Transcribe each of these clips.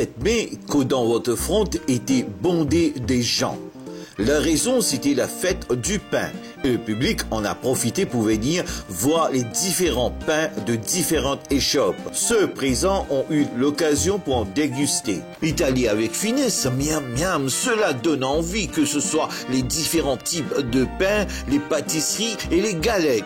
7 mai, Caudan-Waterfront était bondé des gens. La raison, c'était la fête du pain. Le public en a profité pour venir voir les différents pains de différentes échoppes. Ceux présents ont eu l'occasion pour en déguster. Italie avec finesse, miam miam, cela donne envie, que ce soit les différents types de pains, les pâtisseries et les galettes.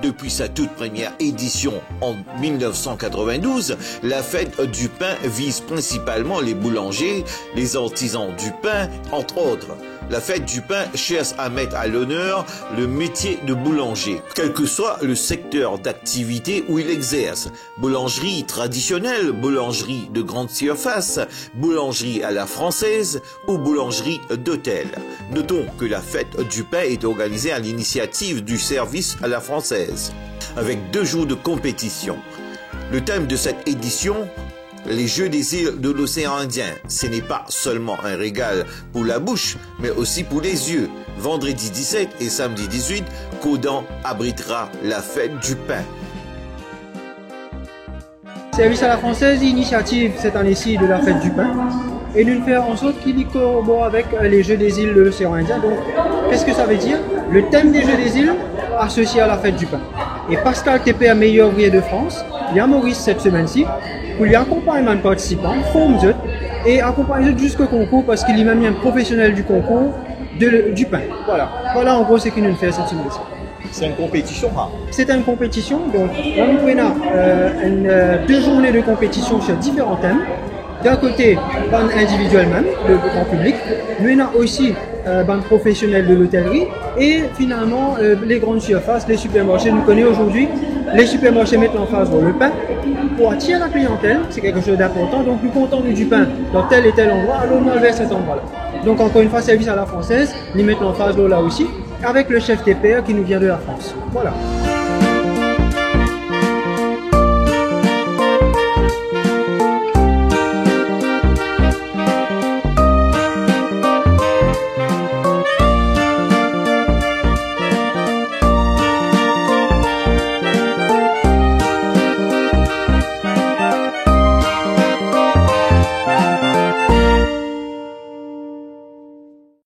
Depuis sa toute première édition en 1992, la fête du pain vise principalement les boulangers, les artisans du pain, entre autres. La fête du pain cherche à mettre à l'honneur le métier de boulanger, quel que soit le secteur d'activité où il exerce. Boulangerie traditionnelle, boulangerie de grande surface, boulangerie à la française ou boulangerie d'hôtel. Notons que la fête du pain est organisée à l'initiative du service à la française, avec 2 jours de compétition. Le thème de cette édition, les Jeux des îles de l'océan Indien. Ce n'est pas seulement un régal pour la bouche, mais aussi pour les yeux. Vendredi 17 et samedi 18, Caudan abritera la fête du pain. Service à la française, initiative cette année-ci de la fête du pain. Et nous faire en sorte qu'il y corrobore avec les Jeux des îles de l'océan Indien. Donc, qu'est-ce que ça veut dire? Le thème des Jeux des îles associé à la fête du pain. Et Pascal TP, meilleur ouvrier de France, il y a Maurice cette semaine-ci, pour lui accompagner les participants, forme et accompagner jusqu'au concours parce qu'il est même un professionnel du concours du pain. Voilà en gros ce qu'il nous fait cette semaine-ci. C'est une compétition, hein? C'est une compétition, donc on a 2 journées de compétition sur différents thèmes. D'un côté, bande individuelle même, le grand public. Nous avons aussi bande professionnelle de l'hôtellerie et finalement les grandes surfaces, les supermarchés. Nous connaissons aujourd'hui, les supermarchés mettent en face le pain pour attirer la clientèle, c'est quelque chose d'important. Donc nous comptons du pain dans tel et tel endroit, alors on vers cet endroit-là. Donc encore une fois, service à la française, ils mettent en face là aussi, avec le chef TPR qui nous vient de la France. Voilà.